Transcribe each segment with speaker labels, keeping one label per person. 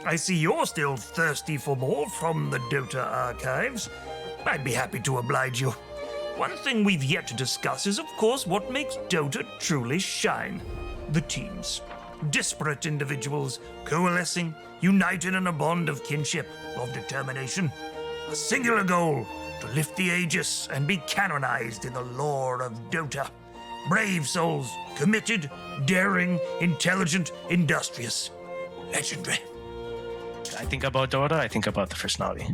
Speaker 1: I see you're still thirsty for more from the Dota archives. I'd be happy to oblige you. One thing we've yet to discuss is, of course, what makes Dota truly shine. The teams. Disparate individuals, coalescing, united in a bond of kinship, of determination. A singular goal, to lift the Aegis and be canonized in the lore of Dota. Brave souls, committed, daring, intelligent, industrious. Legendary.
Speaker 2: I think about Dota, I think about the first Navi.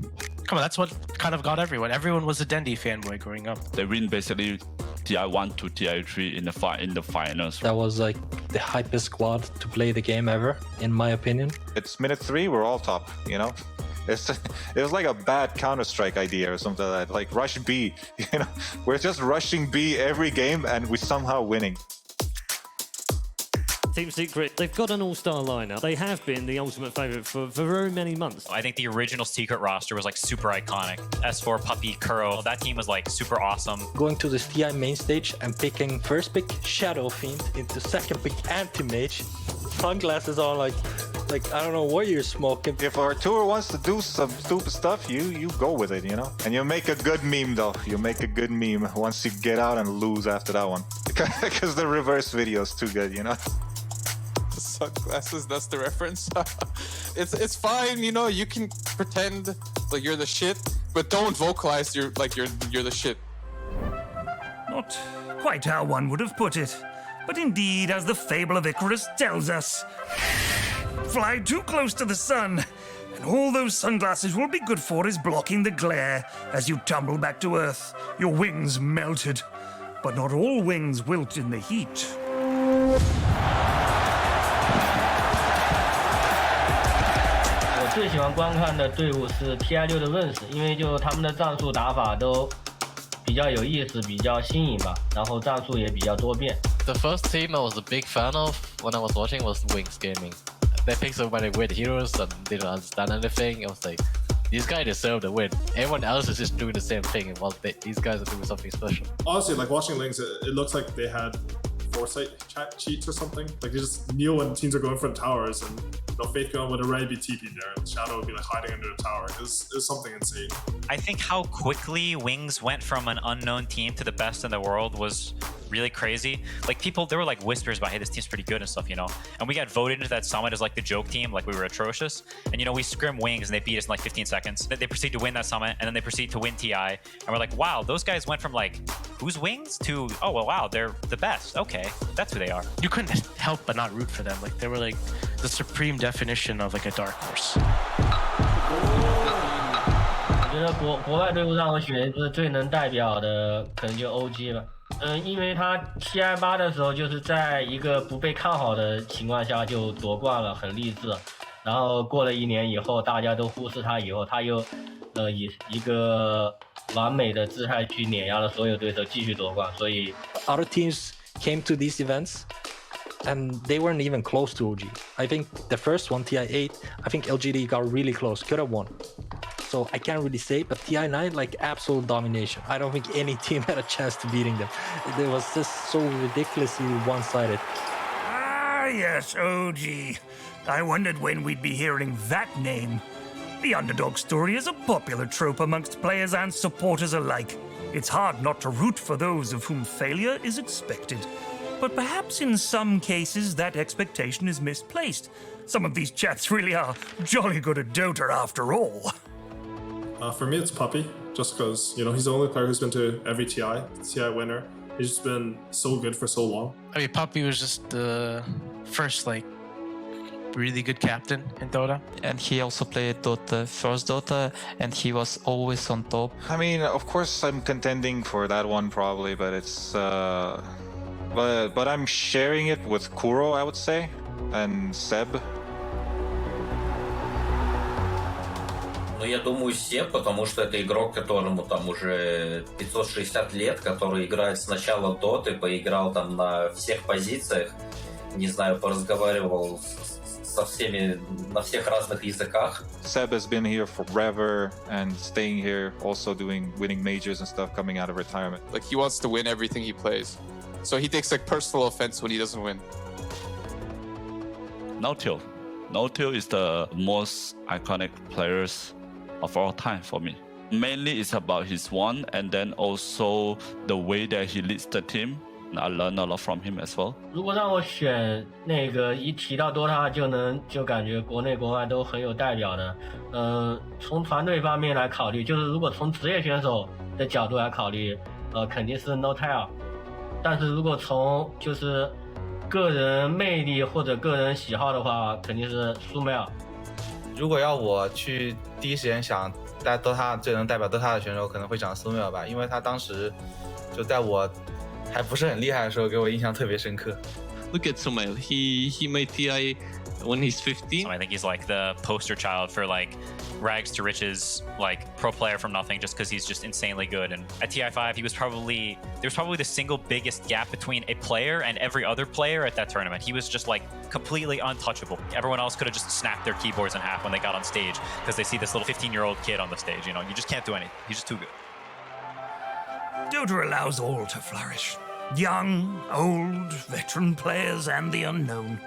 Speaker 2: Come on, that's what kind of got everyone. Everyone was a Dendi fanboy growing up.
Speaker 3: They win basically TI 1 to TI 3 in the finals.
Speaker 4: That was like the hypest squad to play the game ever, in my opinion.
Speaker 5: It's minute 3, we're all top, you know? It was like a bad Counter-Strike idea or something like that, like rush B, you know? We're just rushing B every game and we're somehow winning.
Speaker 6: Team Secret, they've got an all-star lineup. They have been the ultimate favorite for very many months.
Speaker 7: I think the original Secret roster was like super iconic. S4, Puppy, Kuro, that team was like super awesome.
Speaker 4: Going to this TI main stage and picking first pick Shadow Fiend into second pick Anti-Mage. Sunglasses on, like I don't know what you're smoking.
Speaker 5: If Arturo wants to do some stupid stuff, you go with it, you know? And you make a good meme though. You make a good meme once you get out and lose after that one. Because the reverse video is too good, you know?
Speaker 8: Sunglasses, that's the reference. It's fine, you know, you can pretend like you're the shit, but don't vocalize you're the shit.
Speaker 1: Not quite how one would have put it, but indeed, as the fable of Icarus tells us, fly too close to the sun, and all those sunglasses will be good for is blocking the glare as you tumble back to Earth, your wings melted. But not all wings wilt in the heat.
Speaker 9: 我最喜欢观看的队伍是 TI 6的 Wins， 因为就他们的战术打法都比较有意思，比较新颖吧，然后战术也比较多变。
Speaker 10: The first team I was a big fan of when I was watching was Wings Gaming. They picked so many weird heroes and didn't understand anything. I was like, these guys deserve the win. Everyone else is just doing the same thing, while these guys are doing something special.
Speaker 11: Honestly, like watching Lynx, it looks like they had foresight cheats or something. Like they just knew when teams are going for the towers, and Faith Gun would already be TP'd there, and Shadow would be like hiding under the tower. It was something insane.
Speaker 7: I think how quickly Wings went from an unknown team to the best in the world was really crazy. Like people, there were like whispers about, hey, this team's pretty good and stuff, you know? And we got voted into that summit as like the joke team, like we were atrocious. And you know, we scrim Wings and they beat us in like 15 seconds. They proceed to win that summit, and then they proceed to win TI. And we're like, wow, those guys went from like, who's Wings? To, oh, well, wow, they're the best. Okay, that's who they are.
Speaker 2: You couldn't help but not root for them. Like they were like the supreme definition of like a dark horse.
Speaker 9: 我觉得国外队伍上我选就是最能代表的可能就 OG 吧。因为他TI 8的时候就是在一个不被看好的情况下就夺冠了，很励志。然后过了1年以后，大家都忽视他以后，他又以一个完美的姿态去碾压了所有对手，继续夺冠。所以
Speaker 4: Other teams came to these events and they weren't even close to OG. I think the first one, TI 8, I think LGD got really close, could have won. So I can't really say, but TI 9, like absolute domination. I don't think any team had a chance to beating them. It was just so ridiculously one-sided.
Speaker 1: Ah, yes, OG. I wondered when we'd be hearing that name. The underdog story is a popular trope amongst players and supporters alike. It's hard not to root for those of whom failure is expected. But perhaps in some cases that expectation is misplaced. Some of these chaps really are jolly good at Dota after all.
Speaker 11: For me, it's Puppy, just because, you know, he's the only player who's been to every TI winner. He's just been so good for so long.
Speaker 2: I mean, Puppy was just the first like really good captain in Dota.
Speaker 12: And he also played Dota, first Dota, and he was always on top.
Speaker 5: I mean, of course I'm contending for that one probably, but it's but I'm sharing it with Kuro, I would say, and Seb.
Speaker 13: Ну, я думаю, Себ, потому что это игрок, которому там уже 560 лет, который играет с начала доты, поиграл там на всех позициях, не знаю, поразговаривал со всеми, на всех разных языках.
Speaker 5: Seb has been here forever and staying here, also winning majors and stuff, coming out of retirement.
Speaker 8: Like he wants to win everything he plays. So he takes like personal offense when he doesn't win.
Speaker 3: No till. No2 is the most iconic players of all time for me. Mainly it's about his one, and then also the way that he leads the team. I learned a lot from him as well.
Speaker 9: 如果让我选那个一提到 DOTA 就感觉国内国外都很有代表的。从团队方面来考虑，就是如果从职业选手的角度来考虑，肯定是 No2。但是如果从就是个人魅力或者个人喜好的话，肯定是苏梅尔。
Speaker 14: 如果要我去第一时间想带 DOTA 最能代表 DOTA 的选手，可能会讲苏梅尔吧，因为他当时就在我还不是很厉害的时候，给我印象特别深刻。
Speaker 15: Look at Sumail. He made TI when he's 15.
Speaker 7: So I think he's like the poster child for like rags to riches, like pro player from nothing, just because he's just insanely good. And at TI5, there was probably the single biggest gap between a player and every other player at that tournament. He was just like completely untouchable. Everyone else could have just snapped their keyboards in half when they got on stage because they see this little 15-year-old kid on the stage. You know, you just can't do anything. He's just too good.
Speaker 1: Dota allows all to flourish. Young, old, veteran players, and the unknown.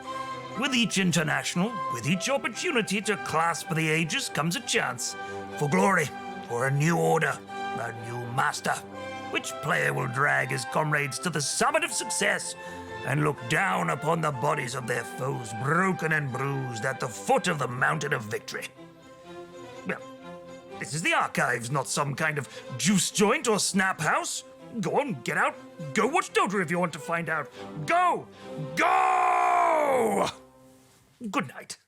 Speaker 1: With each international, with each opportunity to clasp the ages comes a chance for glory, for a new order, a new master. Which player will drag his comrades to the summit of success and look down upon the bodies of their foes, broken and bruised at the foot of the mountain of victory? Well, this is the archives, not some kind of juice joint or snap house. Go on, get out. Go watch Dota if you want to find out. Go! Go! Good night.